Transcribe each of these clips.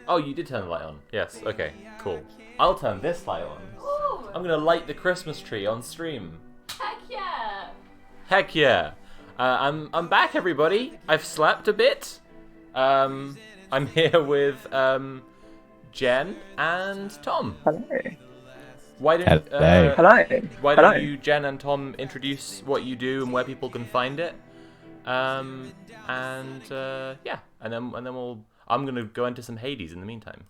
Oh, you did turn the light on. Yes. Okay. Cool. I'll turn this light on. Ooh, I'm gonna light the Christmas tree on stream. heck yeah! Heck yeah! I'm back, everybody. I've slept a bit. I'm here with Jen and Tom. Hello. Why don't Hello. Hello. Why Hello. don't you, Jen and Tom, introduce what you do and where people can find it? Yeah, and then I'm gonna go into some Hades in the meantime.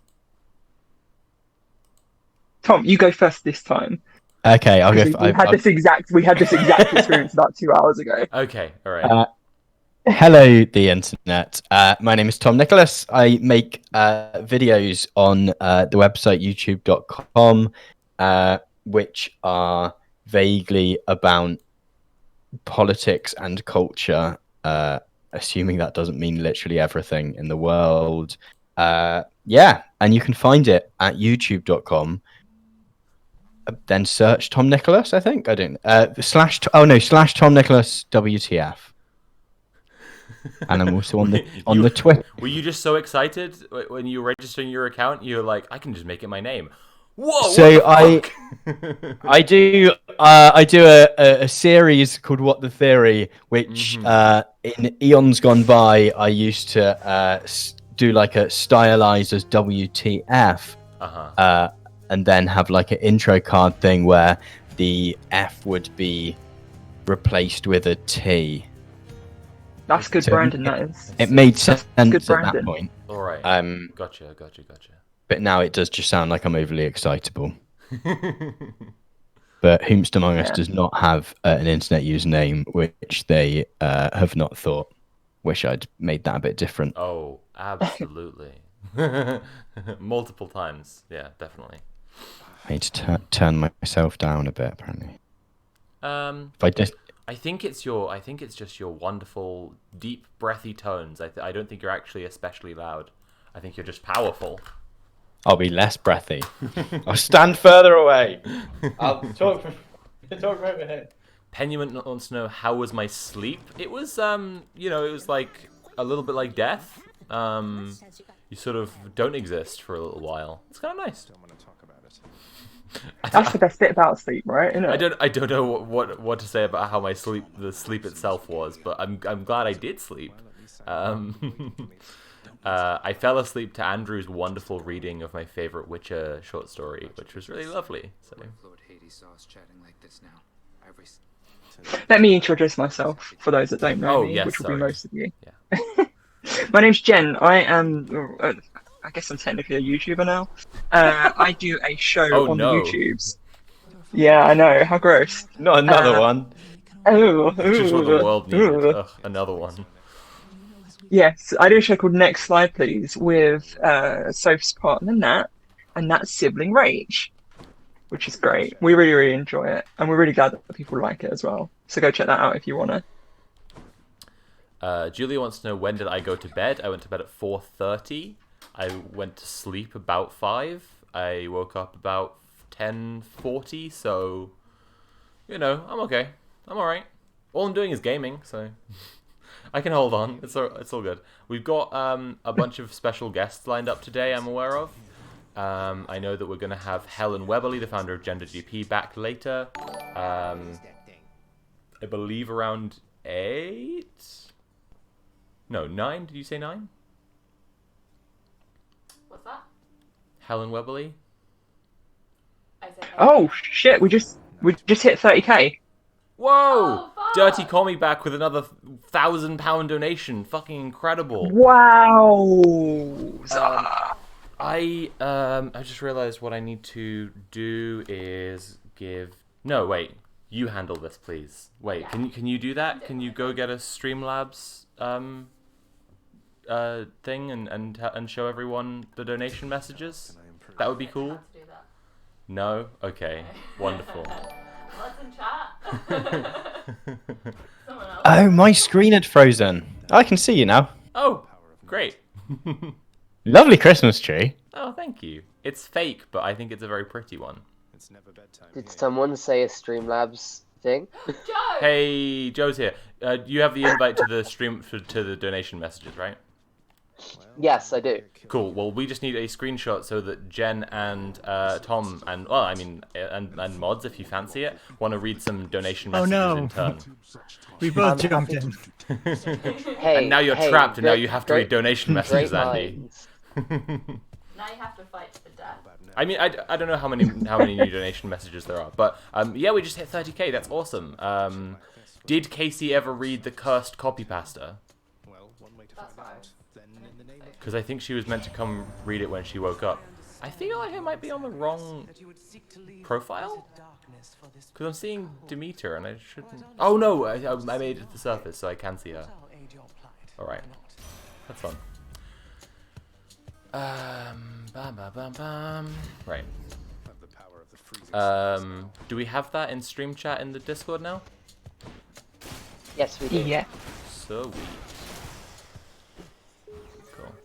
Tom, you go first this time. Okay, I'll go. We had this exact experience about 2 hours ago. Okay, all right. Hello, the internet. My name is Tom Nicholas. I make videos on the website youtube.com, which are vaguely about politics and culture, assuming that doesn't mean literally everything in the world. Yeah, and you can find it at youtube.com. Then search Tom Nicholas, I think. I don't slash Tom Nicholas WTF. And I'm also on the Twitter. Were you just so excited when you were registering your account? You were like, I can just make it my name. Whoa! So what the fuck? I do a series called What the Theory, which in eons gone by I used to do like a stylized as WTF, and then have like an intro card thing where the F would be replaced with a T. That's good So branding, that is. It made sense at that branding. point. All right. Gotcha. But now it does just sound like I'm overly excitable. But Whomst Among Us does not have an internet username, which they have not thought. Wish I'd made that a bit different. Oh, absolutely. Multiple times. Yeah, definitely. I need to turn myself down a bit, apparently. If I just... I think it's just your wonderful, deep, breathy tones. I don't think you're actually especially loud. I think you're just powerful. I'll be less breathy. I'll stand further away. I'll talk from over here. Penuant wants to know, how was my sleep? It was, it was like a little bit like death. You sort of don't exist for a little while. It's kind of nice. Don't want to talk about it. That's the best bit about sleep, right? Isn't it? I don't know what to say about how the sleep itself was, but I'm glad I did sleep. I fell asleep to Andrew's wonderful reading of my favorite Witcher short story, which was really lovely. So. Lord Hades saw us chatting like this now. Let me introduce myself for those that don't know Oh, me, yes, which will sorry. be most of you. Yeah. My name's Jen. I am. I guess I'm technically a YouTuber now. I do a show on no. the YouTubes. Yeah, I know. How gross. Not another one. Oh, Just what the world needed. Ugh, another one. Yes, I do a show called Next Slide Please with Soph's partner Nat and Nat's sibling Rach, which is great. We really, really enjoy it, and we're really glad that people like it as well. So go check that out if you wanna. Julia wants to know, when did I go to bed? I went to bed at 4:30. I went to sleep about 5. I woke up about 10:40. So, I'm okay. I'm all right. All I'm doing is gaming, so. I can hold on. It's all good. We've got a bunch of special guests lined up today, I'm aware of. I know that we're going to have Helen Weberly, the founder of GenderGP, back later. I believe around 8? No, 9? Did you say 9? What's that? Helen Weberly? I said Oh shit! We just hit 30k. Whoa! Oh, fuck! Dirty Commie back with another £1,000 donation. Fucking incredible. Wow. I just realized what I need to do is give. No, wait. You handle this, please. Wait, Yeah. can you do that? Can you go get a Streamlabs thing and show everyone the donation messages? That would be cool. Have to do that. No? Okay. Wonderful. Let's in chat. Someone else. Oh, my screen had frozen. I can see you now. Oh, great. Lovely Christmas tree. Oh, thank you. It's fake, but I think it's a very pretty one. It's never bedtime. Did here. someone say a Streamlabs thing? Joe! Hey, Joe's here. You have the invite to the stream to the donation messages, right? Yes, I do. Cool. Well, we just need a screenshot so that Jen and Tom and well, I mean, and Mods, if you fancy it, want to read some donation Oh, messages no. in turn. We both I'm jumped happy in. Hey, And now you're hey, trapped, and now great- you have to read great- donation messages, great Andy. minds. Now you have to fight to the death. I mean, I don't know how many new donation messages there are, but yeah, we just hit 30k. That's awesome. Did Casey ever read the cursed copy pasta? Well, one way to That's find fine. out. Then, in the name of Because I think she was meant to come read it when she woke up. I feel like I might be on the wrong profile. Because I'm seeing Demeter and I shouldn't. Oh no, I made it to the surface so I can see her. Alright. That's fun. Bam, bam, bam, bam. Right. have the power of the freezing. Do we have that in stream chat in the Discord now? Yes, we do. Yeah. Sweet. Cool.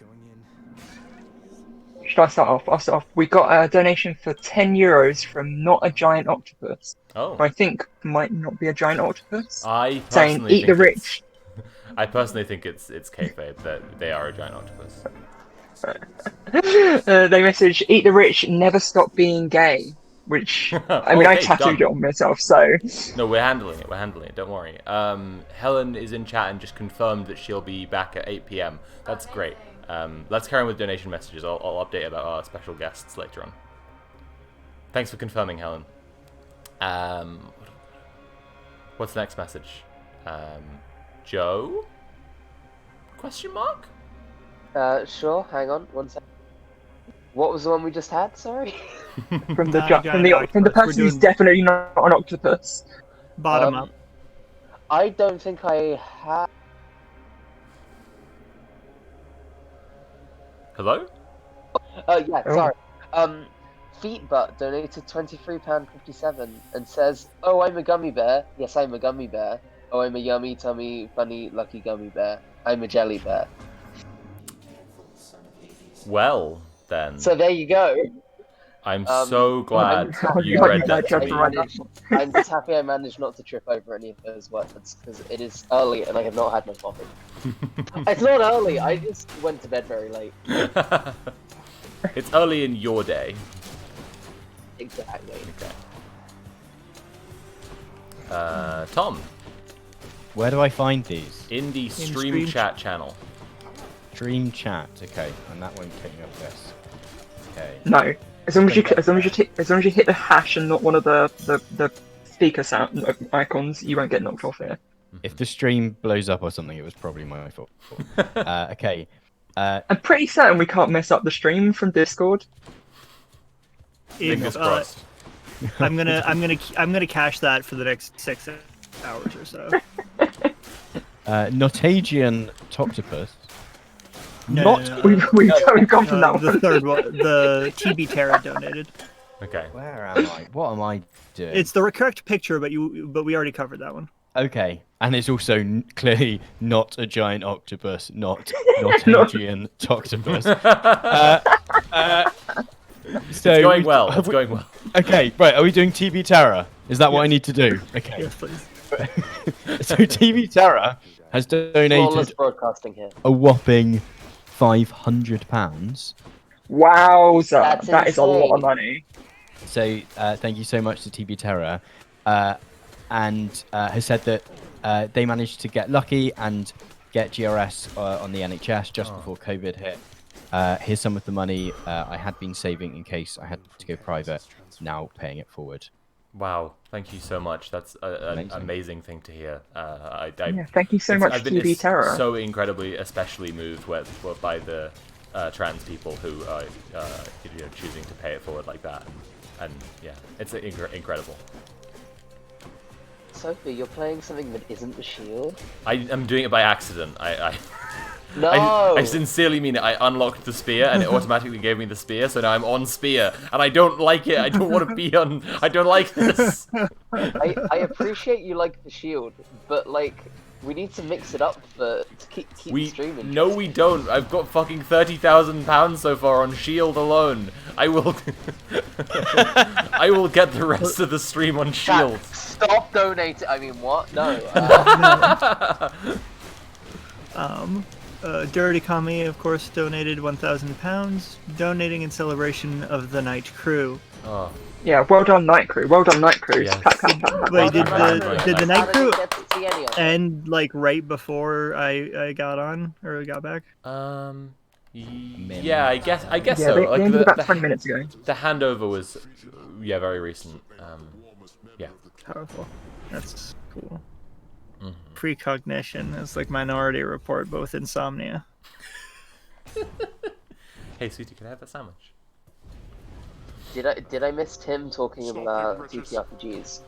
Going in. Should I start off? I'll start off. We got a donation for €10 from Not a Giant Octopus. Oh. Who I think might not be a giant octopus. I Saying, personally eat the think rich. I personally think it's kayfabe that they are a giant octopus. They message, eat the rich, never stop being gay. Which, I mean, I Okay, tattooed done. it on myself, so. No, we're handling it. We're handling it. Don't worry. Helen is in chat and just confirmed that she'll be back at 8 p.m. That's great. Let's carry on with donation messages. I'll update about our special guests later on. Thanks for confirming, Helen. What's the next message? Joe? Question mark? Sure, hang on, one second. What was the one we just had, sorry? From the Giant from the octopus. We're person who's doing- definitely not an octopus. Bottom Um, up. I don't think I have... Hello? yeah, Oh. sorry. Feetbutt donated £23.57 and says, "Oh, I'm a gummy bear. Yes, I'm a gummy bear. Oh, I'm a yummy, tummy, funny, lucky gummy bear. I'm a jelly bear." Well, then. So there you go. I'm um, so glad I'm you glad read you that to tried me. to write that. I'm just happy I managed not to trip over any of those words because it is early and I have not had my coffee. It's not early. I just went to bed very late. It's early in your day. Exactly. Okay. Tom, Where do I find these? in the stream stream chat channel. Stream chat. Okay, and that won't take me up this. Okay. No. As long as you hit the hash and not one of the speaker sound icons, you won't get knocked off here. If the stream blows up or something, it was probably my fault. Okay. I'm pretty certain we can't mess up the stream from Discord. Fingers If, crossed. I'm gonna cache that for the next 6 hours or so. Notagian Toctopus. No, Not. no, no, We've gone from that the one. third one, the TB Terra donated. Okay. Where am I? What am I doing? It's the correct picture, but we already covered that one. Okay, and it's also clearly not a giant octopus, not Notagian Toctopus. So It's going we- well. have It's we- going well. Okay, right. Are we doing TB Terra? Is that what I Yes. need to do? Okay. Yes, please. So TB Terra has Flawless donated broadcasting here. a whopping £500. Wowza, That's that is a lot of insane. money. So thank you so much to TB Terra, and has said that they managed to get lucky and get GRS on the NHS just before COVID hit. Here's some of the money I had been saving in case I had to go private. Now paying it forward. Wow. Thank you so much. That's an Amazing. amazing thing to hear. Yeah, thank you so it's- much, I've been TB Terror. so incredibly, especially moved by the trans people who are choosing to pay it forward like that, and yeah, it's incredible. Sophie, you're playing something that isn't the shield? I am doing it by accident. No! I sincerely mean it. I unlocked the spear and it automatically gave me the spear, so now I'm on spear, and I don't like it. I don't want to be on. I don't like this. I appreciate you like the shield, but like, we need to mix it up to keep the stream interesting. No, we don't. I've got fucking £30,000 so far on Shield alone. I will. I will get the rest of the stream on Shield. Stop donating. I mean, what? No. Dirty Kami, of course, donated £1,000, donating in celebration of the Night Crew. Oh, Yeah, well done, Night Crew. Well done, Night Crew. Yes. Clap, clap, clap, clap. Wait, did Well done, the Night Night How did Crew you get to see any of it? end like right before I got on or got back? yeah, I guess Yeah, so. they Like ended the, about 20 minutes ago. the handover was, yeah, very recent. Yeah. Powerful. That's cool. Mhm. Precognition is like Minority Report, but with insomnia. Hey, sweetie, can I have that sandwich? Did I miss Tim talking about TTRPGs?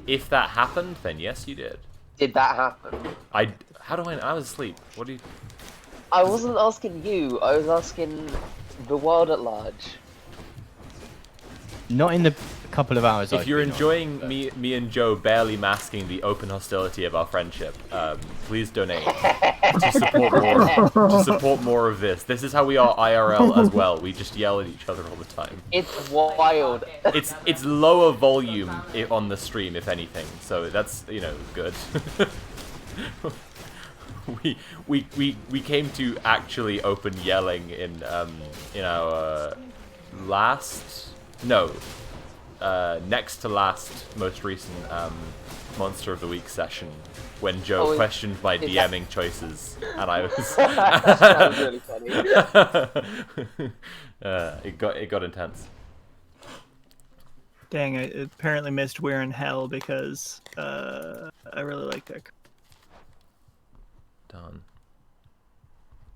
If that happened, then yes, you did. Did that happen? How do I was asleep. What do you? I wasn't asking you. I was asking the world at large. Not in the couple of hours. If I've you're been on, enjoying but- me and Joe barely masking the open hostility of our friendship, please donate to support more of this. This is how we are IRL as well. We just yell at each other all the time. It's wild. It's lower volume on the stream, if anything. So that's good. we came to actually open yelling in our next to last most recent Monster of the Week session when Joe questioned my DMing choices and I was That was really funny. it got intense. Dang, I apparently missed We're in Hell because I really like that. Done.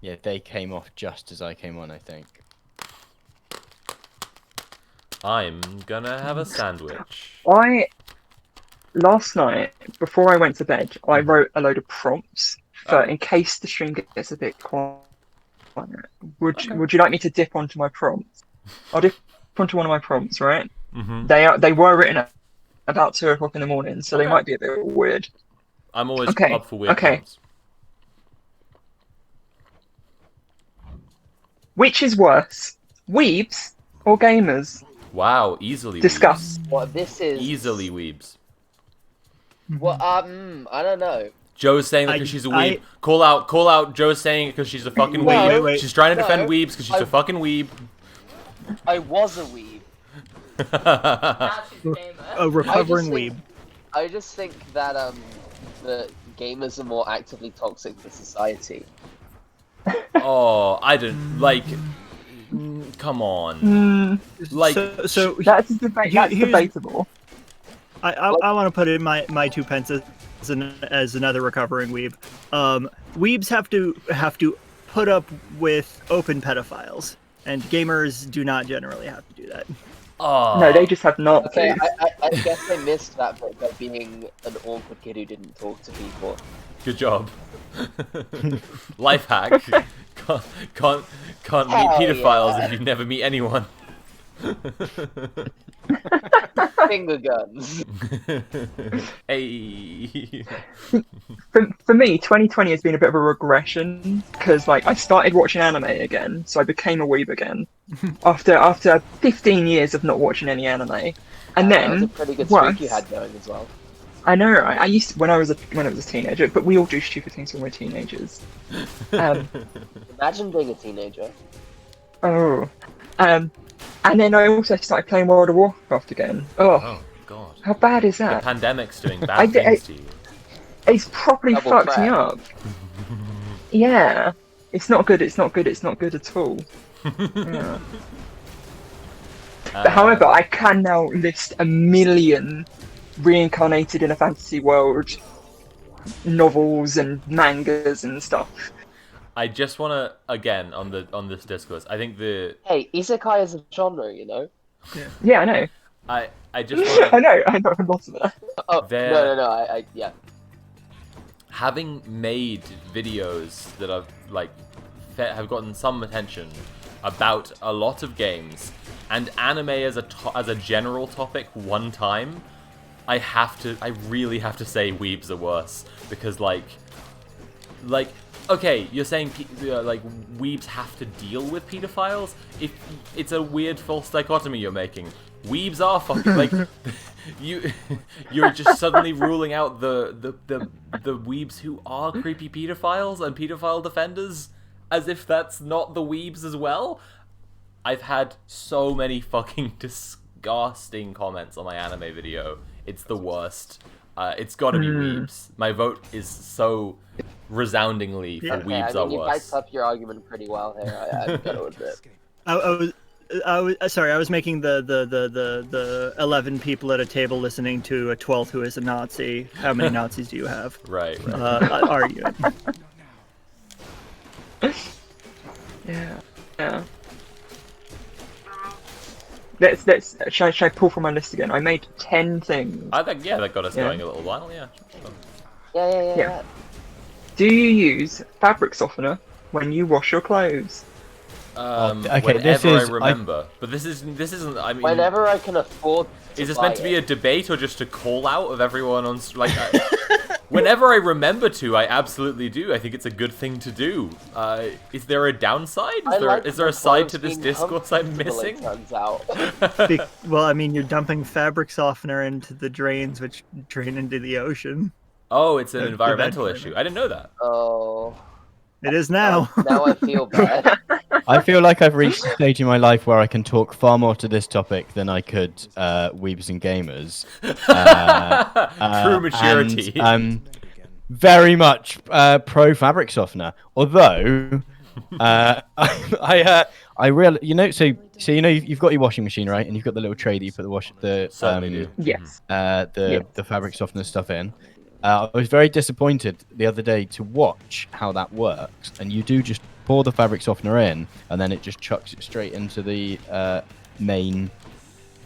Yeah, they came off just as I came on, I think. I'm gonna have a sandwich. Last night, before I went to bed, I wrote a load of prompts for in case the stream gets a bit quiet. Would you like me to dip onto my prompts? I'll dip onto one of my prompts, right? Mm-hmm. They were written at about 2 o'clock in the morning, so they might be a bit weird. I'm always Okay, up for weird okay. prompts. Which is worse, weebs or gamers? Wow, easily Discuss. What this is? Easily weebs. What? I don't know. Joe's saying that because she's a weeb. Call out Joe's saying it because she's a fucking weeb. wait. She's trying to defend No. weebs because she's a fucking weeb. I was a weeb. Now she's a gamer. A recovering think- weeb. I just think that the gamers are more actively toxic to society. Oh, I don't like. Come on. Like, so That's debate. That's here's- debatable. I want to put in my 2 pence as another recovering weeb. Weebs have to put up with open pedophiles, and gamers do not generally have to do that. oh, No, they just have not Okay, to. I guess I missed that bit by being an awkward kid who didn't talk to people. Good job. Life hack. Can't meet Hell pedophiles yeah. if you never meet anyone. Finger guns. Hey. For me, 2020 has been a bit of a regression because I started watching anime again, so I became a weeb again after 15 years of not watching any anime, and That was then a pretty good streak worse. you had going as well. I know, right? I used to, when I was a teenager, but we all do stupid things when we're teenagers. Imagine being a teenager. And then I also started playing World of Warcraft again. Oh, Oh God. how bad is The that? pandemic's doing I bad did- things to you. It's properly Double fucked me crack. up. Yeah, it's not good. It's not good. It's not good at all. Yeah. But however, I can now list a million reincarnated in a fantasy world novels and mangas and stuff. I just want to again on this discourse. I think Hey, isekai is a genre, you know? Yeah, I know. I just want I know a lot of that. Oh, There- no, I yeah. having made videos that have gotten some attention about a lot of games and anime as a general topic one time, I really have to say weebs are worse because like Okay, you're saying like weebs have to deal with pedophiles? If it's a weird false dichotomy you're making. Weebs are fucking like you're just suddenly ruling out the weebs who are creepy pedophiles and pedophile defenders as if that's not the weebs as well. I've had so many fucking disgusting comments on my anime video. It's the worst. It's gotta be weebs. My vote is so resoundingly for weebs I are mean, you worse. backed up your argument pretty well here. I've got to admit. I was sorry. I was making the 11 people at a table listening to a 12th who is a Nazi. How many Nazis do you have? Right. Arguing. Yeah. Should I pull from my list again? I made 10 things. I think that got us Yeah. going a little while. Yeah. Yeah. Do you use fabric softener when you wash your clothes? okay, Whenever this I is- remember, but this isn't. I mean, Whenever I can afford. is this buy meant to be it. a debate or just a call out of everyone on whenever I remember to, I absolutely do. I think it's a good thing to do. Is there a downside? Is there a side to this discourse I'm missing? It turns out. Well, I mean, you're dumping fabric softener into the drains, which drain into the ocean. Oh, it's an The environmental bad issue. I didn't know that. Oh. It is now. Now I feel bad. I feel like I've reached a stage in my life where I can talk far more to this topic than I could weebs and gamers. True maturity. And I'm very much pro fabric softener. Although I really, so you've got your washing machine, right, and you've got the little tray that you put the Certainly do. Yes. the fabric softener stuff in. I was very disappointed the other day to watch how that works, and you do just pour the fabric softener in, and then it just chucks it straight into the main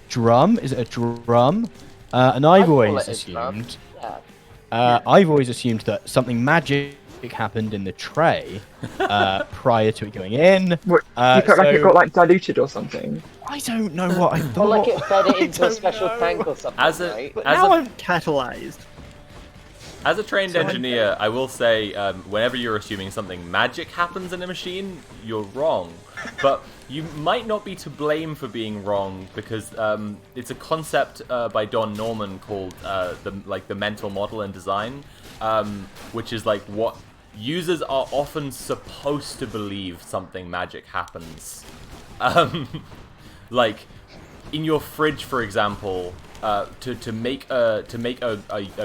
drum. Is it a drum? And I've call always it a drum. assumed, Yeah. I've always assumed that something magic happened in the tray prior to it going in. What, you felt like it so- got like diluted or something. I don't know what I Or thought. like it fed it into a don't special know. tank or something, As a- right? But As now a- I'm catalyzed. As a trained engineer, I will say, whenever you're assuming something magic happens in a machine, you're wrong. But you might not be to blame for being wrong, because it's a concept by Don Norman called the mental model in design, which is like what users are often supposed to believe something magic happens. Like in your fridge, for example. To make a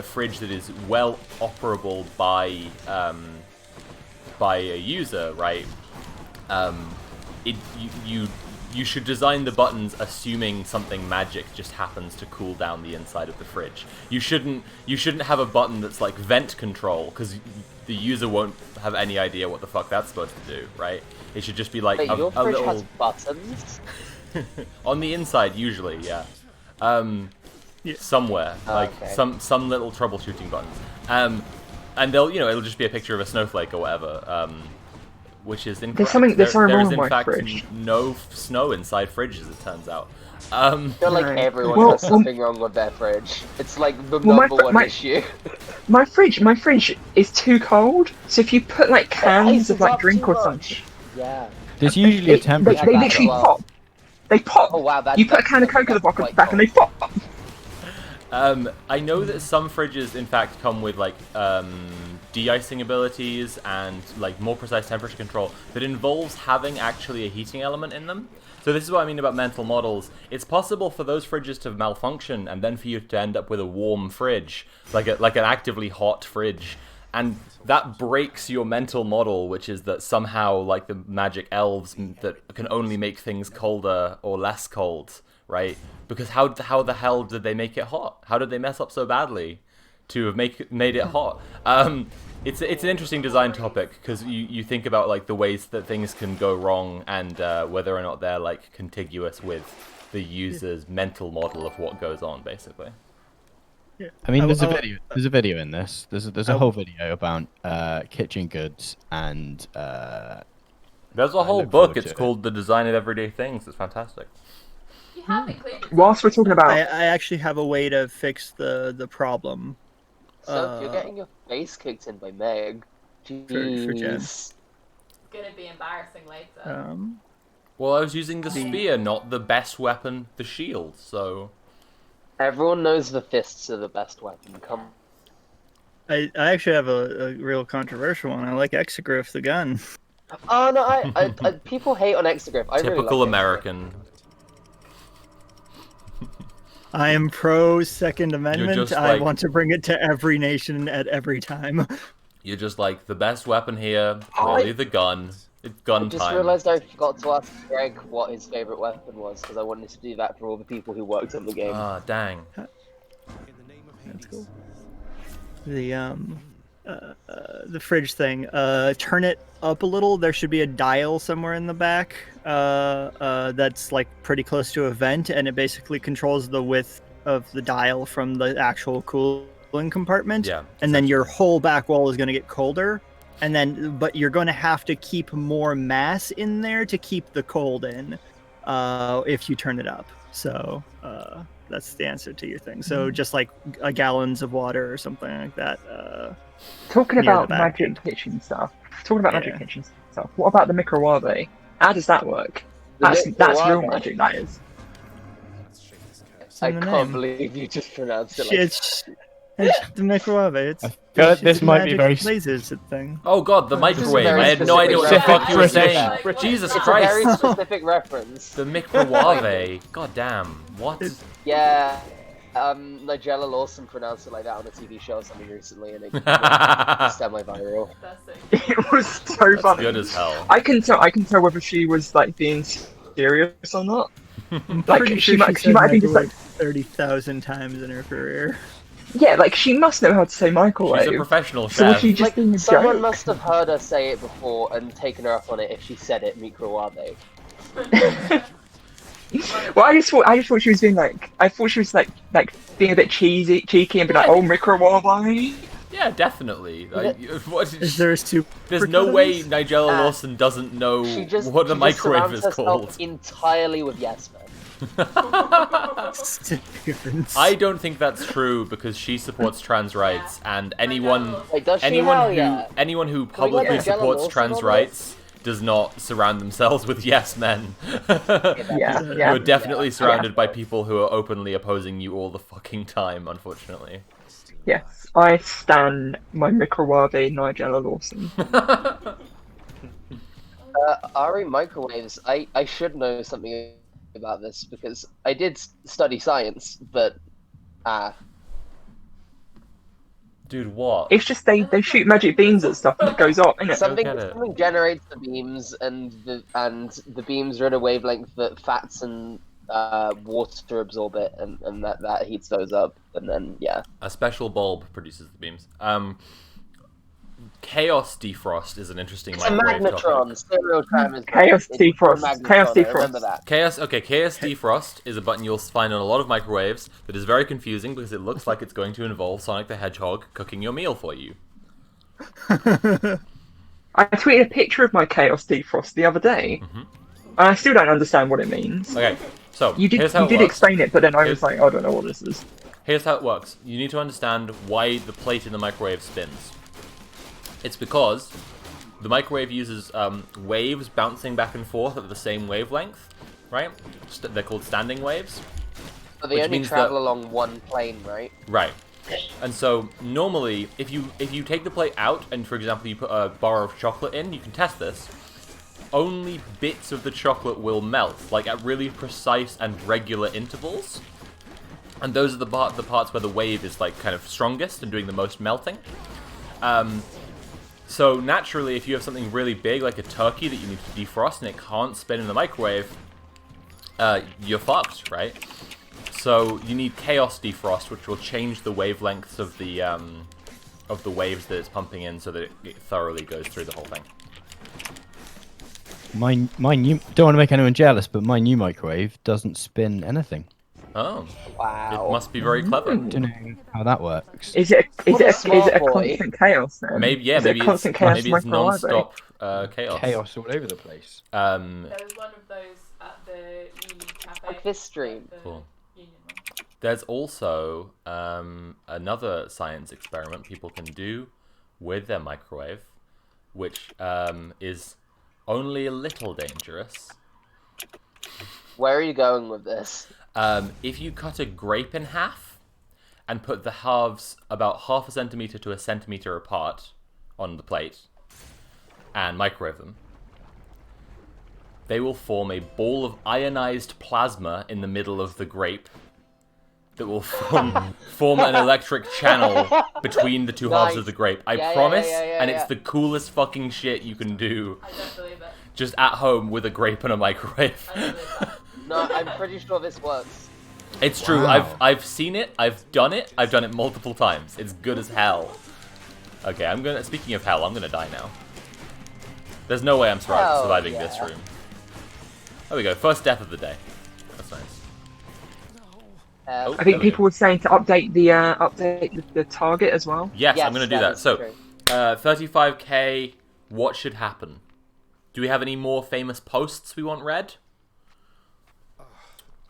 fridge that is well operable by a user, right? You should design the buttons assuming something magic just happens to cool down the inside of the fridge. You shouldn't have a button that's like vent control, because the user won't have any idea what the fuck that's supposed to do, right? It should just be like Wait, a your fridge little has buttons? on the inside usually, yeah. Somewhere, like okay. some little troubleshooting buttons, and it'll just be a picture of a snowflake or whatever, which is incorrect. There's something there wrong is with in my fact fridge. no snow inside fridges, it turns out. I feel like Right. everyone Well, has something wrong with their fridge. It's like the Well, my number fr- one my- issue. My fridge is too cold, so if you put like cans of ices like up drink too or much. something, Yeah. There's usually a they temperature. Yeah, literally well. pop. They pop. Oh wow, You put a can of Coke at the back and they pop. I know that some fridges, in fact, come with like de-icing abilities and like more precise temperature control that involves having actually a heating element in them. So this is what I mean about mental models. It's possible for those fridges to malfunction and then for you to end up with a warm fridge, like an actively hot fridge. And that breaks your mental model, which is that somehow, like the magic elves that can only make things colder or less cold, right? Because how the hell did they make it hot? How did they mess up so badly to have made it hot? It's an interesting design topic, because you think about like the ways that things can go wrong and whether or not they're like contiguous with the user's mental model of what goes on, basically. I mean, there's a I- video. There's a video in this. There's a whole video about kitchen goods and. There's a whole look book. forward It's to it. called The Design of Everyday Things. It's fantastic. You haven't cleared it. Whilst we're talking about, I actually have a way to fix the problem. So if you're getting your face kicked in by Meg, for Jen. Jeez. It's gonna be embarrassing later. Well, I was using the The- spear, not the best weapon, the shield. So Everyone knows the fists are the best weapon. Come. I actually have a real controversial one. I like Exegriff, the gun. Oh no, I people hate on Exegriff. I really typical like American. I am pro Second Amendment. just I like- want to bring it to every nation at every time. You're just like the best weapon here. Clearly the gun. It's gun I just time. realized I forgot to ask Greg what his favorite weapon was because I wanted to do that for all the people who worked on the game. Ah, dang. In the name of Hades. cool. The fridge thing. Turn it up a little. There should be a dial somewhere in the back. That's like pretty close to a vent, and it basically controls the width of the dial from the actual cooling compartment. Yeah. And then your whole back wall is going to get colder. And then, but you're going to have to keep more mass in there to keep the cold in, if you turn it up. So that's the answer to your thing. So just like gallons of water or something like that. Talking Near about the back. magic kitchen stuff. Talking about Yeah. magic kitchen stuff. What about the microwave? How does that work? The That's real microwave? magic. That is. Let's shake this curse. I in the can't name. believe you just pronounced it like It's the microwave. It's I feel like it's this the might be magic very lasers thing. Oh god, the This is a microwave. very I had no idea what the specific fuck you were reference. saying. Like, Jesus It's a very Christ. specific reference. The microwave. God damn. What? Yeah, Nigella Lawson pronounced it like that on a TV show or something recently, and it went That's semi-viral. That's it. It was so funny. good as hell. I can tell whether she was like being serious or not. Like Pretty she sure might said be just like, microwave 30,000 times in her career. yeah, like she must know how to say microwave. She's a professional So was chef. she just Like, being a someone joke? must have heard her say it before and taken her up on it if she said it microwave. Well, I just thought she was being like, I thought she was like being a bit cheeky and be like, oh, microwave. Yeah, definitely. Like, what, Is there a super? there's no way code? Nigella Ah. Lawson doesn't know She just what the she just microwave surrounds is herself called. entirely with yes men. Difference. I don't think that's true because she supports trans rights, and anyone Wait, does she? anyone Hell who yeah. anyone who we get publicly Nigella supports Lawson trans on rights does not surround themselves with yes men. Yeah, yeah. You're definitely Yeah. surrounded by people who are openly opposing you all the fucking time, unfortunately. Yes, I stand my microwave Nigella Lawson. Ari microwaves. I should know something about this because I did study science, but Dude, what? It's just they shoot magic beams at stuff and it goes off, innit? something get it. something generates the beams, and the beams are at a wavelength that fats and water absorb it, and that heats those up, and then yeah. A special bulb produces the beams. Chaos defrost is an interesting It's a microwave magnetron. topic. Stereotime is Chaos it's a defrost. magnetron, Chaos I defrost. remember that. Chaos defrost is a button you'll find on a lot of microwaves that is very confusing because it looks like it's going to involve Sonic the Hedgehog cooking your meal for you. I tweeted a picture of my Chaos defrost the other day, and I still don't understand what it means. Okay, so You did here's how it you did works. explain it, but then I Here's- was like, I don't know what this is. Here's how it works. You need to understand why the plate in the microwave spins. It's because the microwave uses waves bouncing back and forth at the same wavelength, right? They're called standing waves. But they Which only means travel that- along one plane, right? Right. And so normally, if you take the plate out and, for example, you put a bar of chocolate in, you can test this. Only bits of the chocolate will melt, like at really precise and regular intervals. And those are the parts where the wave is like kind of strongest and doing the most melting. So naturally, if you have something really big like a turkey that you need to defrost and it can't spin in the microwave, you're fucked, right? So you need chaos defrost, which will change the wavelengths of the waves that it's pumping in, so that it thoroughly goes through the whole thing. My new, don't want to make anyone jealous, but my new microwave doesn't spin anything. Oh, Wow. it must be very clever. I don't know how that works. Is it What a a smart boy. constant chaos then? Maybe yeah, Is it a maybe it's constant chaos maybe it's microwave? non-stop chaos. Chaos all over the place. There was one of those at the Union Cafe. Like this stream. The Cool. Union one. There's also another science experiment people can do with their microwave, which is only a little dangerous. Where are you going with this? If you cut a grape in half and put the halves about half a centimeter to a centimeter apart on the plate and microwave them, they will form a ball of ionized plasma in the middle of the grape that will form an electric channel between the two halves of the grape. I promise, and it's the coolest fucking shit you can do. I don't believe it. Just at home with a grape and a microwave. I don't believe it. No, I'm pretty sure this works. It's true. Wow. I've seen it. I've done it. I've done it multiple times. It's good as hell. Okay, Speaking of hell, I'm gonna die now. There's no way I'm Hell surviving yeah. this room. There we go. First death of the day. That's nice. Uh, I think people were saying to update the target as well. Yes, Yes, I'm gonna do that that. is So, true. 35k. What should happen? Do we have any more famous posts we want read?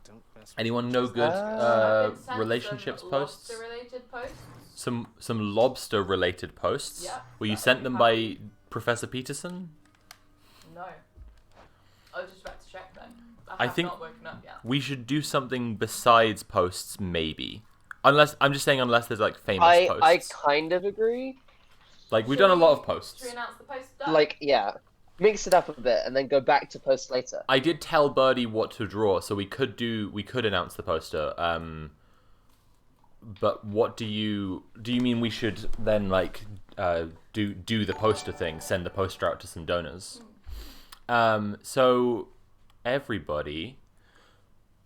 Don't mess with Anyone know good I've been sent relationships some posts? lobster-related posts. Some lobster related posts. Yeah, Were you that's sent really them happy. by Professor Peterson? No. I was just about to check then. I have think- not woken up yet. We should do something besides posts, maybe. Unless there's like famous I posts. kind of agree. Like we've Should done a lot of we- posts. Should we announce the post done? Like, yeah, mix it up a bit and then go back to post later. I did tell Birdie what to draw, so we could announce the poster. But what do you mean we should then like do the poster thing, send the poster out to some donors? So everybody,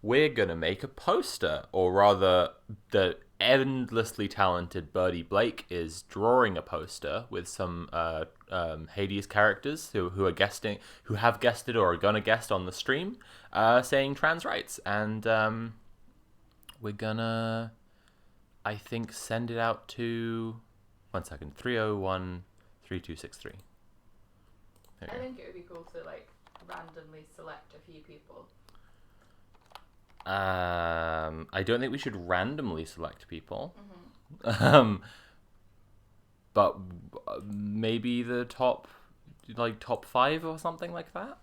we're gonna make a poster, or rather, the endlessly talented Birdie Blake is drawing a poster with some Hades characters who are guesting, who have guested or are gonna guest on the stream, saying trans rights, and we're gonna, I think, send it out to 301 3263. I think it would be cool to like randomly select a few people. I don't think we should randomly select people. Mm-hmm. But maybe the top 5 or something like that.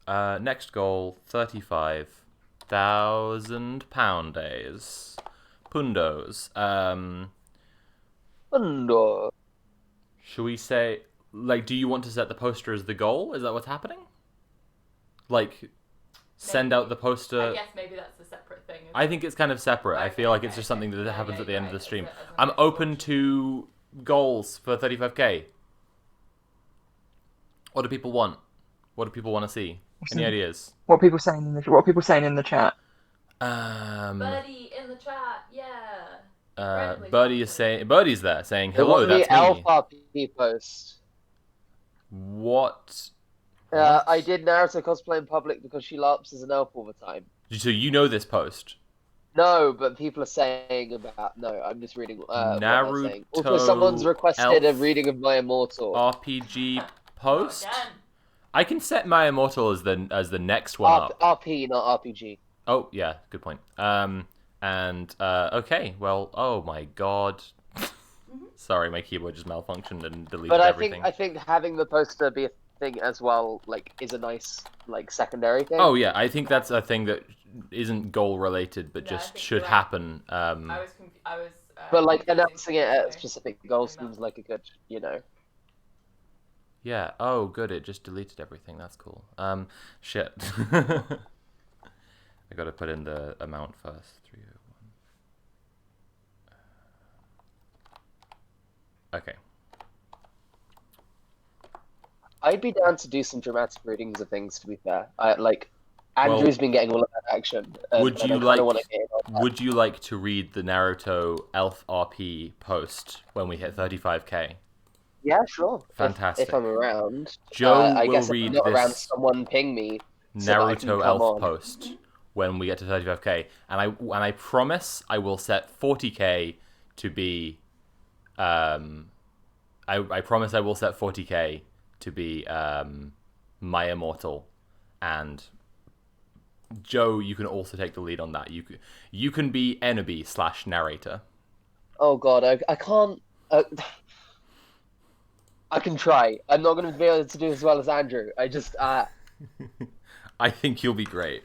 Mm-hmm. Next goal, £35,000 days. Pundos. Undo. Should we say, like, do you want to set the poster as the goal? Is that what's happening? Like, send out the poster. I guess maybe that's a separate thing. I think it's kind of separate. I feel like it's just something that happens at the end of the stream. I'm open to goals for 35k. What do people want? What do people want to see? Any ideas? What are people saying in the chat? Birdie in the chat, yeah. Birdie's there saying hello. The That's me. Alpha P post. What? I did Naruto cosplay in public because she LARPs as an elf all the time. So you know this post? No, but people are saying about. No, I'm just reading. What they're saying. Also, Naruto someone's requested a elf reading of My Immortal. RPG post. Not again. I can set My Immortal as the next one up. RP, not RPG. Oh yeah, good point. Okay, well, oh my god. Sorry, my keyboard just malfunctioned and deleted But everything. I think having the poster be a thing as well, like, is a nice like secondary thing. Oh yeah, I think that's a thing that isn't goal related, but Yeah, I just think should you're right. happen. I was But like confusing announcing it at things, so specific goals doing that. seems like a good, Yeah. Oh, good. It just deleted everything. That's cool. Shit. I gotta put in the amount first. 301. Okay. I'd be down to do some dramatic readings of things. To be fair, Andrew's been getting all of that action. Would and you I kinda like? wanna get in on that. Would you like to read the Naruto Elf RP post when we hit 35k? Yeah, sure. Fantastic. If I'm around. Joe I will guess if read I'm not around, this someone ping me. so that I can Naruto come Elf on. post when we get to 35k, and I promise I will set 40k to be I promise I will set 40k to be My Immortal, and Joe, you can also take the lead on that. You can be Enobi / narrator. Oh god, I can't. I can try. I'm not going to be able to do as well as Andrew. I just I think you'll be great.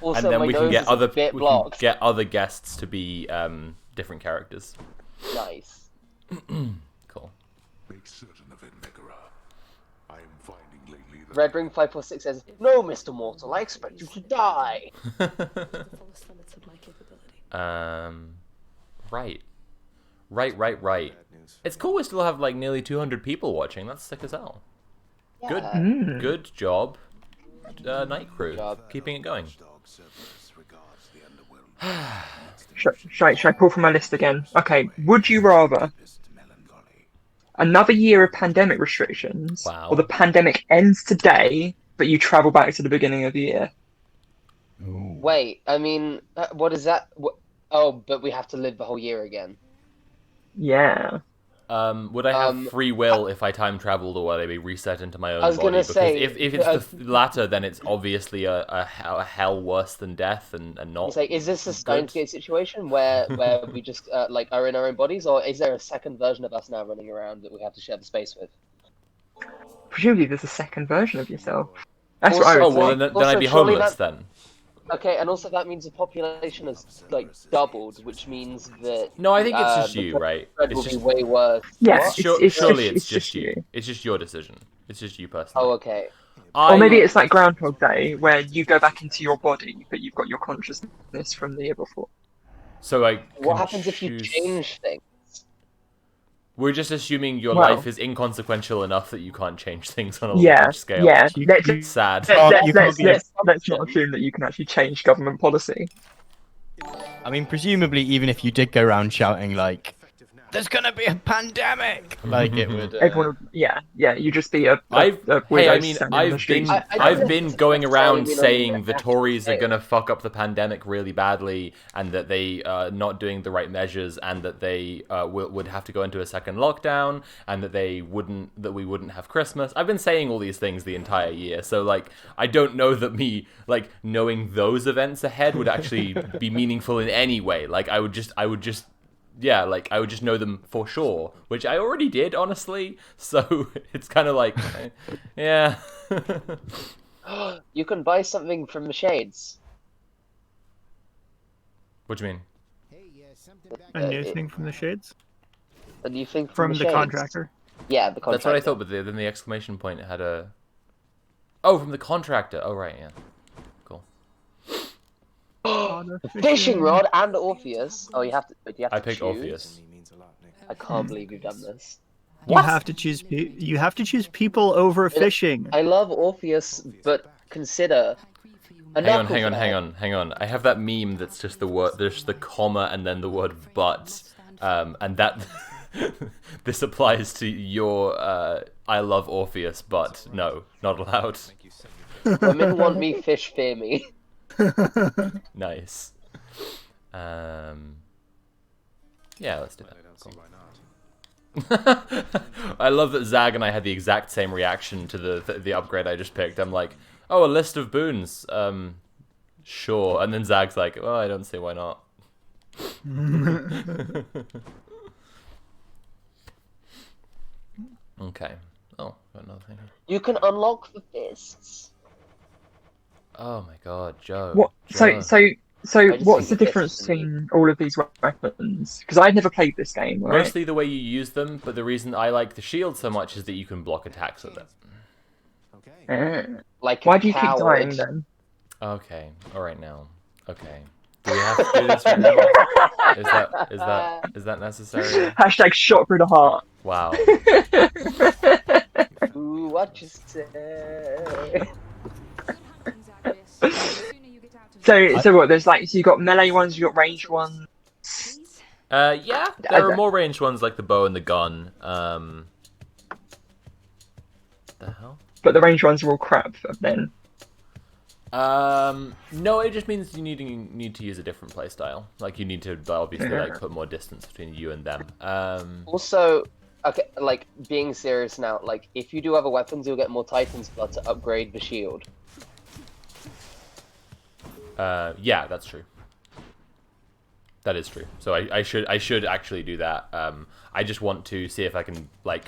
also And then my we can nose get is other a bit we can blocked. get other guests to be different characters. Nice. Cool. Make certain of it, Megara. I am finding lately that Red Ring 546 says, "No, Mr. Mortal, I expect you to die." Right. Right. bad news. It's cool we still have like nearly 200 people watching. That's sick as hell. Good, Yeah. good job, Night Crew. job. Keeping it going. Dog Cerberus regards the underworld. Should I pull from my list again? Okay. Would you rather Deepest melancholy. another year of pandemic restrictions, Wow. or the pandemic ends today, but you travel back to the beginning of the year? Wait, I mean, what is that? Oh, but we have to live the whole year again. Yeah. Would I have free will if I time traveled, or would I be reset into my own I was body? gonna Because say, if it's the latter, then it's obviously a hell worse than death, and not. It's like, is this a Steins Gate situation where we just like are in our own bodies, or is there a second version of us now running around that we have to share the space with? Presumably there's a second version of yourself. That's what I Also- Oh would well, say. then Also, I'd be surely homeless that- then. Okay, and also that means the population has like doubled, which means that No, I think it's just the you, right? spread It's will just be way worse. Yeah, What? surely it's it's just just you. you. It's just your decision. It's just you personally. Oh, okay. Or maybe it's like Groundhog Day, where you go back into your body, but you've got your consciousness from the year before. So I. What can happens if you choose- change things? We're just assuming your Well- life is inconsequential enough that you can't change things on a Yeah, large scale. yeah. You- Let's, you- Sad. You can't be- let's not assume that you can actually change government policy. I mean, presumably, even if you did go around shouting like, "There's gonna be a pandemic," like it would. Everyone, would, yeah, you'd just be a Hey, weirdo I mean, standing in the I've street. been, I don't I've think been it's going around necessarily saying mean the that Tories are they- gonna fuck up the pandemic really badly, and that they are not doing the right measures, and that they would have to go into a second lockdown, and that we wouldn't have Christmas. I've been saying all these things the entire year, so like, I don't know that me like knowing those events ahead would actually be meaningful in any way. Like, I would just. Yeah, like, I would just know them for sure, which I already did, honestly, so it's kind of like, yeah. You can buy something from the Shades. What do you mean? A new thing from the Shades? A new thing From the the Shades. contractor? Yeah, the contractor. That's what I thought, but then the exclamation point had a... Oh, from the contractor. Oh, right, yeah. Cool. Fishing rod and Orpheus. Oh, you have to. You have I to picked choose. Orpheus. Means a lot, Nick. I can't believe you've done this. You have to choose. You have to choose people over fishing. I love Orpheus, but consider. Hang on. I have that meme that's just the word, there's the comma and then the word but, and that this applies to your I love Orpheus, but no, not allowed. Women want me, fish fear me. Nice. Yeah, let's do that. I don't see why not. I love that Zag and I had the exact same reaction to the upgrade I just picked. I'm like, oh, a list of boons. Sure. And then Zag's like, well, I don't see why not. Okay. Oh, got another thing. You can unlock the fists. Oh my god, Joe. What? Joe. So I just what's the think the difference fists are neat. between all of these weapons? Because I've never played this game, right? Mostly the way you use them, but the reason I like the shield so much is that you can block attacks with it. Okay. Like Why a do you keep coward. dying then? Okay, alright now. Okay. Do we have to do this right now? Is that necessary? Hashtag shot through the heart. Wow. Ooh, what you say? So what? There's like, so you got melee ones, you got ranged ones. Yeah, there are more ranged ones like the bow and the gun. The hell? But the ranged ones are all crap then. No, it just means you need to use a different playstyle. Like, you need to obviously like put more distance between you and them. Also, okay, like being serious now. Like, if you do other weapons, you'll get more Titan's blood to upgrade the shield. Yeah, that's true. That is true. So I should actually do that. I just want to see if I can like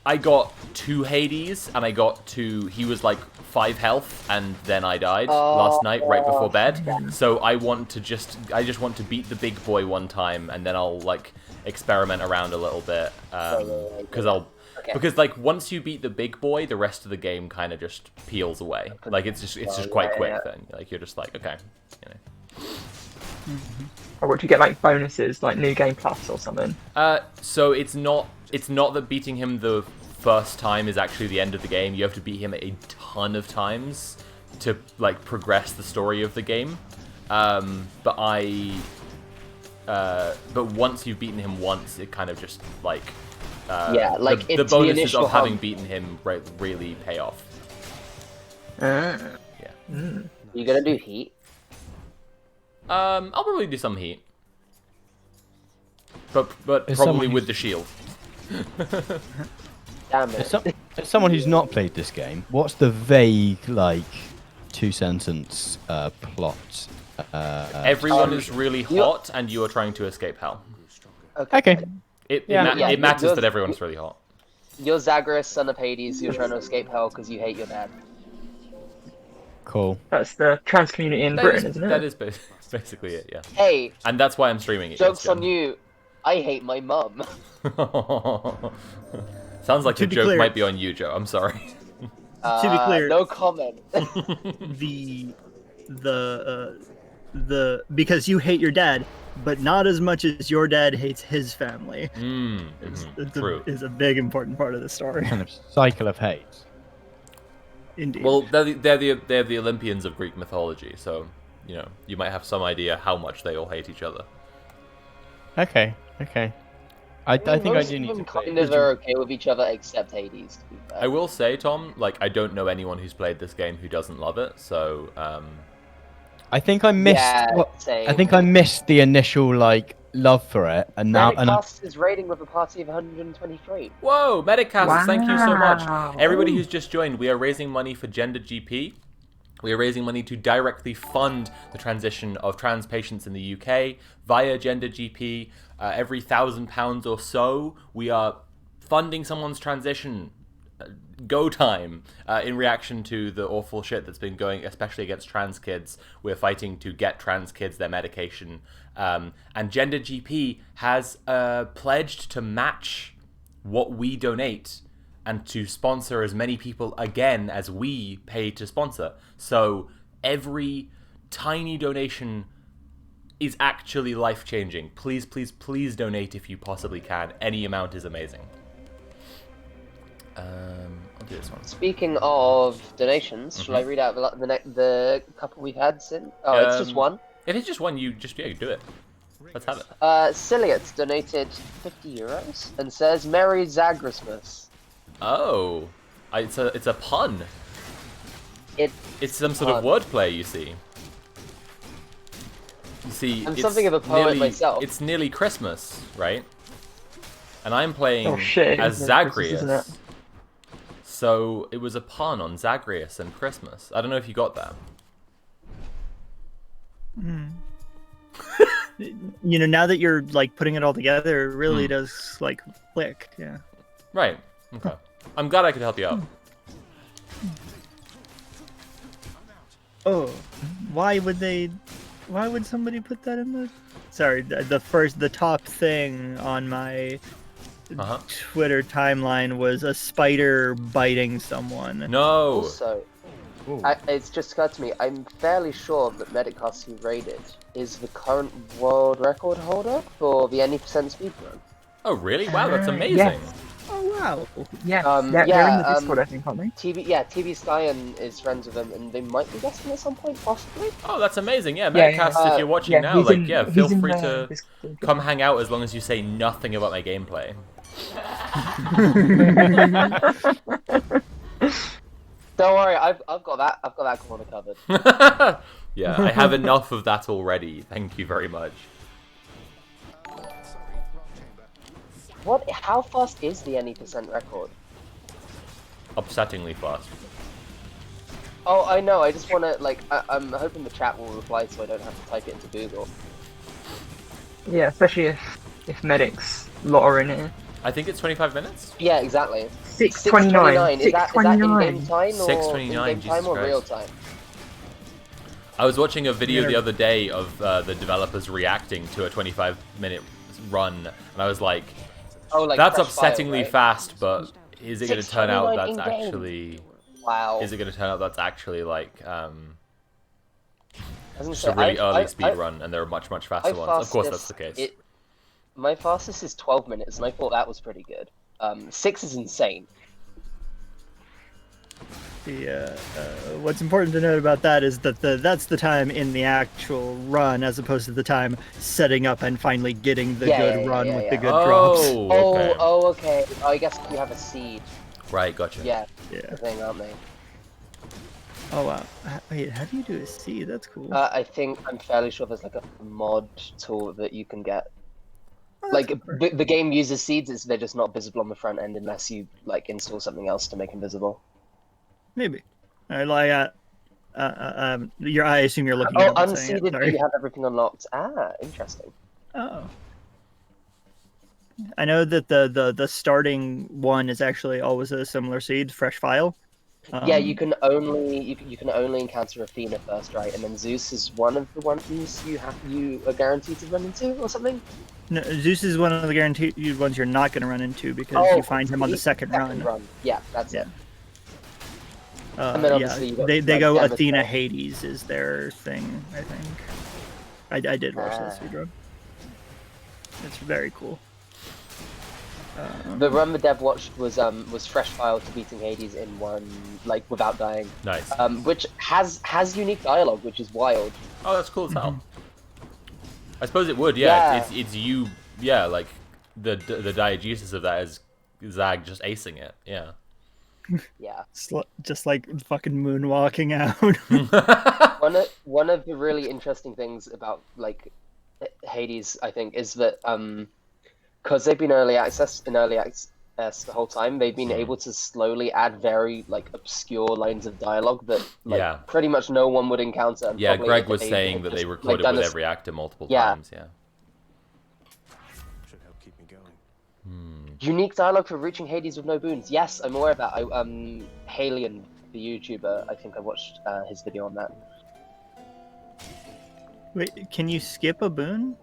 I got 2 Hades, and he was like 5 health, and then I died last night right before bed. So I just want to beat the big boy one time, and then I'll like experiment around a little bit, because like once you beat the big boy, the rest of the game kind of just peels away. Like it's just quite quick then. Like you're just like, okay, you know. Or would you get like bonuses, like New Game Plus or something? So it's not that beating him the first time is actually the end of the game. You have to beat him a ton of times to like progress the story of the game. But once you've beaten him once, it kind of just like the bonuses of having beaten him really pay off. You gonna do heat? I'll probably do some heat, but Is probably someone with the shield. Damn it. As someone who's not played this game, what's the vague, like, 2-sentence plot? Everyone is really hot, and you are trying to escape hell. Okay. It Yeah, matters that everyone's really hot. You're Zagreus, son of Hades. You're trying to escape hell because you hate your dad. Cool. That's the trans community in Britain, isn't it? That is basically it, yeah. Hey, And that's why I'm streaming it. joke's yes, on you. I hate my mum. Jen. Sounds like To the be joke clear- might be on you, Joe. I'm sorry. To be clear- no comment. the because you hate your dad, but not as much as your dad hates his family. True. Is a big important part of the story. Kind of cycle of hate. Indeed. Well, they're the Olympians of Greek mythology, so you know you might have some idea how much they all hate each other. Okay. I think I Most do of need them to play. kind of are okay with each other, except Hades. To be fair. I will say, Tom, like I don't know anyone who's played this game who doesn't love it. So I think I missed. Yeah, same. I think I missed the initial like love for it, and now Medicast is rating with a party of 123. whoa, Medicast! Thank you so much, Wow. everybody who's just joined. We are raising money for Gender GP. We are raising money to directly fund the transition of trans patients in the UK via Gender GP. Every £1,000 or so, we are funding someone's transition go time in reaction to the awful shit that's been going, especially against trans kids. We're fighting to get trans kids their medication. And Gender GP has pledged to match what we donate and to sponsor as many people again as we pay to sponsor. So every tiny donation is actually life-changing. Please, please, please donate if you possibly can. Any amount is amazing. I'll do this one. Speaking of donations, shall I read out the couple we've had since? Oh, it's just one. If it's just one, you do it. Let's have it. Ciliot donated €50 and says Merry Zagrismas. Oh, it's a pun. It's some sort of wordplay, you see. You see, I'm it's something of a poet myself. It's nearly Christmas, right? And I'm playing Oh, shit, as it's Christmas, Zagreus. isn't it? So it was a pun on Zagreus and Christmas. I don't know if you got that. You know, now that you're like putting it all together, it really does like click. Yeah. Right. Okay. I'm glad I could help you out. Oh, why would somebody put that in the? Sorry, the top thing on my Twitter timeline was a spider biting someone. No. Also, it's just occurred to me, I'm fairly sure that Medicast, who rated, is the current world record holder for the any % speedrun. Oh, really? Wow, that's amazing. yes. Oh wow. Yeah, Um, they're in yeah, the Discord, I think, aren't they? TB Skyan is friends with him, and they might be guessing at some point, possibly. Oh, that's amazing. Yeah, Yeah, Medicast, yeah. if you're watching Yeah, now, he's like, in- yeah, he's feel in free the to Discord. come hang out as long as you say nothing about my gameplay. Don't worry, I've got that corner covered. Yeah, I have enough of that already. Thank you very much. How fast is the any % record? Upsettingly fast. Oh, I know. I just want to I'm hoping the chat will reply, so I don't have to type it into Google. Yeah, especially if medics lot are in it. I think it's 25 minutes. Yeah, exactly. 6:29. Is that in-game time or 6:29, in-game time or Jesus real Christ. time? I was watching a video the other day of the developers reacting to a 25-minute run, and I was like, Oh, like that's fresh upsettingly file, right? fast, but is it going to turn out 6:29 that's in-game. actually... Wow. Is it going to turn out that's actually, like, I was gonna just say, a really early I- speed run, and there are much faster ones? Of course that's the case. My fastest is 12 minutes, and I thought that was pretty good. 6 is insane. What's important to note about that is that that's the time in the actual run, as opposed to the time setting up and finally getting the good run with the good drops. Okay. Okay. Oh, I guess you have a seed. Right, gotcha. Yeah. Yeah. The thing, aren't they? Oh wow. Wait, how do you do a seed? That's cool. I'm fairly sure there's like a mod tool that you can get. Oh, Like that's cool. the game uses seeds, they're just not visible on the front end unless you like install something else to make them visible. Maybe. I assume you're looking Oh, at it and saying it, unseeded, sorry. you have everything unlocked. Ah, interesting. Oh. I know that the starting one is actually always a similar seed, fresh file. Yeah, you can only encounter Athena first, right? And then Zeus is one of the ones you are guaranteed to run into, or something. No, Zeus is one of the guaranteed ones you're not going to run into because you find him on the second run. Yeah, that's it. And then obviously you got, they like, go Demeter. Athena Hades is their thing, I think. I did watch that speedrun. It's very cool. The run the dev watched was fresh file to beating Hades in one, like without dying. Nice. Which has unique dialogue, which is wild. Oh, that's cool as hell. I suppose it would, yeah. Yeah. It's you, yeah, like, the diegesis of that is Zag just acing it, yeah. Yeah. Just like fucking moonwalking out. One of the really interesting things about like Hades, I think, is that because they've been in early access the whole time, they've been able to slowly add very like obscure lines of dialogue that like pretty much no one would encounter. And Yeah, probably Greg if was they saying had that they just, recorded done with a- every actor multiple Yeah. times, yeah. Should help keep me going. Unique dialogue for reaching Hades with no boons. Yes, I'm aware of that. Halion, the YouTuber, I think I watched his video on that. Wait, can you skip a boon?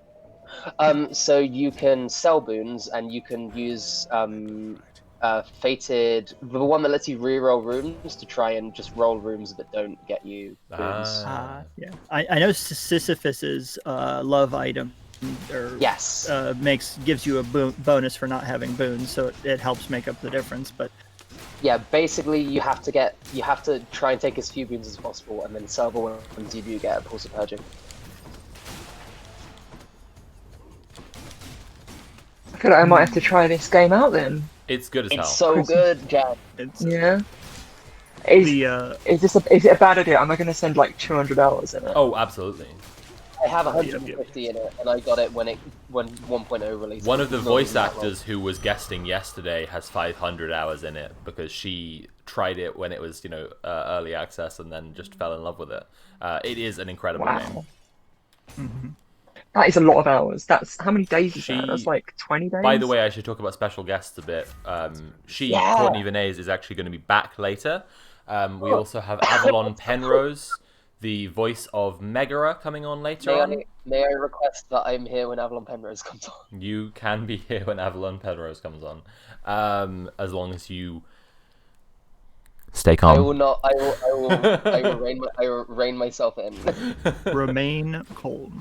So you can sell boons, and you can use Fated, the one that lets you reroll rooms to try and just roll rooms that don't get you boons. Yeah. I know Sisyphus's love item Yes. gives you a bonus for not having boons, so it helps make up the difference. But Yeah, basically you have to try and take as few boons as possible, and then sell the ones you do get at Pulse of Purging. I feel like I might have to try this game out then. It's good as hell. It's so good, Jan. it's Yeah. Is it a bad idea? Am I going to spend like 200 hours in it? Oh, absolutely. I have 150 in it, and I got it when 1.0 released. One of the Not voice even that long. actors who was guesting yesterday has 500 hours in it because she tried it when it was, early access and then just fell in love with it. It is an incredible game. Mm-hmm. That is a lot of hours. That's how many days is that? She- That's like 20 days. By the way, I should talk about special guests a bit. Courtney Vinay, is actually going to be back later. We also have Avalon Penrose, the voice of Megara, coming on later on. May I request that I'm here when Avalon Penrose comes on? You can be here when Avalon Penrose comes on, as long as you stay I calm. will not. I will rein myself in. remain cold.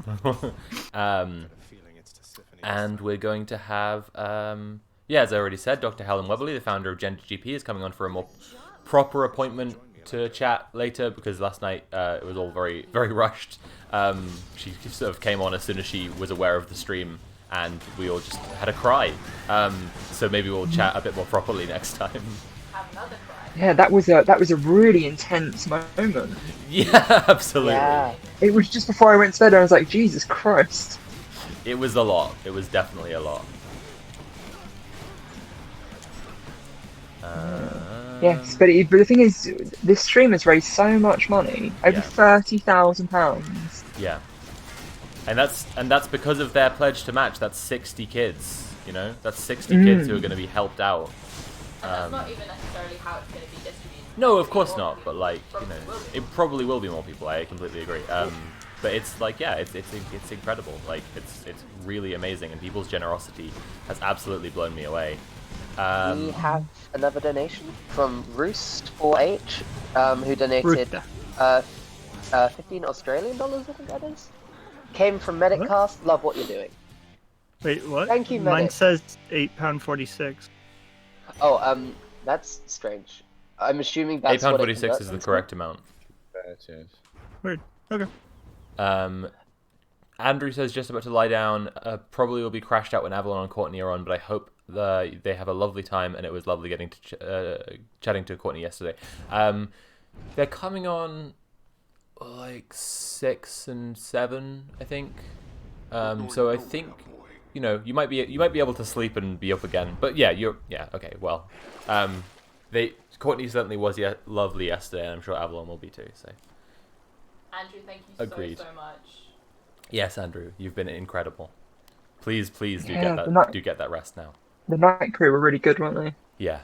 And we're going to have, as I already said, Dr. Helen Weberly, the founder of GenderGP, is coming on for a more proper appointment to chat later because last night it was all very, very rushed. She sort of came on as soon as she was aware of the stream, and we all just had a cry. So maybe we'll chat a bit more properly next time. Have another cry. Yeah, that was a really intense moment. Yeah, absolutely. Yeah. It was just before I went to bed. I was like, Jesus Christ. It was a lot. It was definitely a lot. Yes, but the thing is, this stream has raised so much money, over Yeah. £30,000. Yeah. And that's because of their pledge to match. That's 60 kids You know, that's 60 kids who are going to be helped out. And that's not even necessarily how it's going to be distributed. No, of course not. But like, you know, it probably will be more people. I completely agree. But it's like, yeah, it's incredible. Like, it's really amazing, and people's generosity has absolutely blown me away. We have another donation from Roost4H, who donated 15 Australian dollars, I think that is. Came from Medicast. Love what you're doing. Wait, what? Thank you, Mine Medic. says £8.46. Oh, that's strange. I'm assuming that's what it £8.46 is converts the into. correct amount. Weird. Okay. Andrew says just about to lie down. Probably will be crashed out when Avalon and Courtney are on, but I hope they have a lovely time, and it was lovely getting to chatting to Courtney yesterday. They're coming on like 6 and 7, I think. So I think, you know, you might be able to sleep and be up again. But yeah, okay. Well, Courtney certainly was lovely yesterday, and I'm sure Avalon will be too. So. Andrew, thank you Agreed. so much. Yes, Andrew, you've been incredible. Please do Yeah, get that rest now. The night crew were really good, weren't they? Yeah,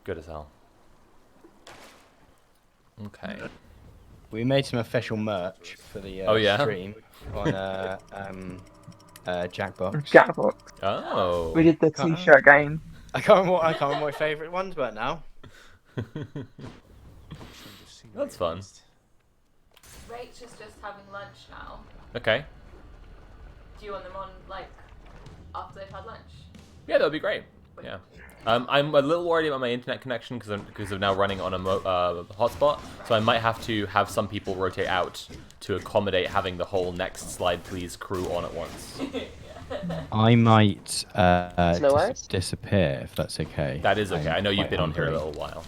good as hell. Okay. We made some official merch for the stream on Jackbox. Jackbox. Oh. We did the t-shirt game. I can't remember my favourite ones, but now. That's fun. Rach is just having lunch now. Okay. Do you want them on, like, after they've had lunch? Yeah, that would be great. Yeah. I'm a little worried about my internet connection because of now running on a hotspot, so I might have to have some people rotate out to accommodate having the whole next slide please crew on at once. I might No disappear if that's okay. That is okay. I know you've been on here a hungry. little while.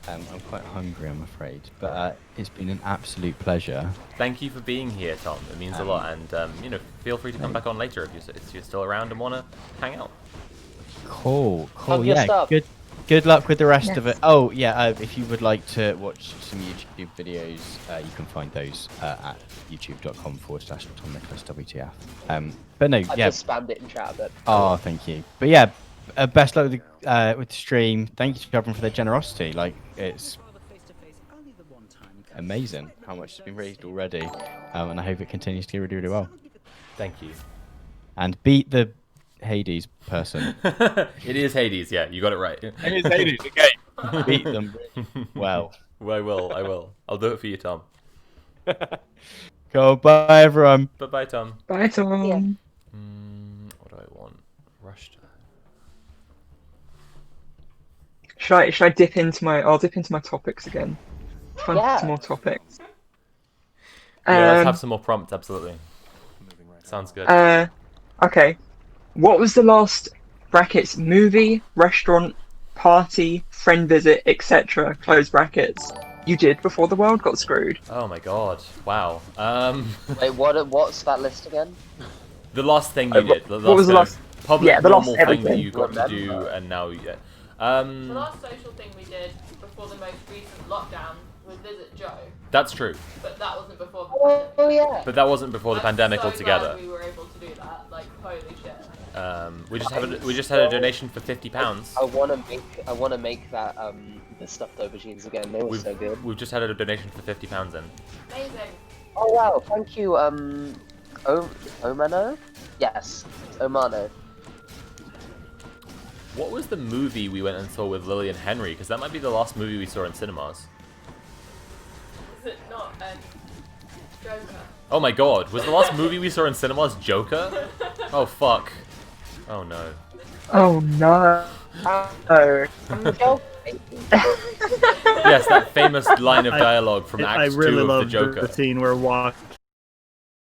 I'm quite hungry, I'm afraid, but it's been an absolute pleasure. Thank you for being here, Tom. It means a lot, and you know, feel free to come back on later if you're still around and want to hang out. Cool. Plug your Yeah, stuff. good luck with the rest of it. Oh yeah, if you would like to watch some YouTube videos, you can find those at youtube.com/TomNicholasWTF. But no, I yeah. just spammed it in chat a bit. Oh, thank you. But yeah, best luck with the stream. Thank you to everyone for their generosity. Like, it's amazing how much has been raised already, and I hope it continues to go really, really well. Thank you. And beat the Hades person. It is Hades, yeah, you got it right. It is Hades, okay. Beat them well. I will. I'll do it for you, Tom. Cool, bye everyone. Bye, Tom. Bye, Tom. Yeah. What do I want? Rush time. Should I dip into my? I'll dip into my topics again. Find some more topics. Yeah, let's have some more prompts. Absolutely. Sounds good. Okay. What was the last brackets movie, restaurant, party, friend visit, etc. close brackets you did before the world got screwed? Oh my god! Wow. Wait, what's that list again? The last thing you did. What was the last? public Yeah, the last normal thing that everything. you got to do, and now you get. The last social thing we did before the most recent lockdown was visit Joe, That's true, but that wasn't before the pandemic. Oh yeah. but that wasn't before the I'm pandemic so altogether. glad we were able to do that. Like, holy shit. We just had a donation for £50. I wanna make that the stuffed aubergines again. They were so good. We've just had a donation for £50 in. Amazing. Oh wow, thank you, Omano? Yes, Omano. What was the movie we went and saw with Lily and Henry? Because that might be the last movie we saw in cinemas. Is it not Joker? Oh my god, was the last movie we saw in cinemas Joker? Oh fuck. Oh no. Oh no. Oh. Yes, that famous line of dialogue from I Act 2 really of the love Joker. the scene where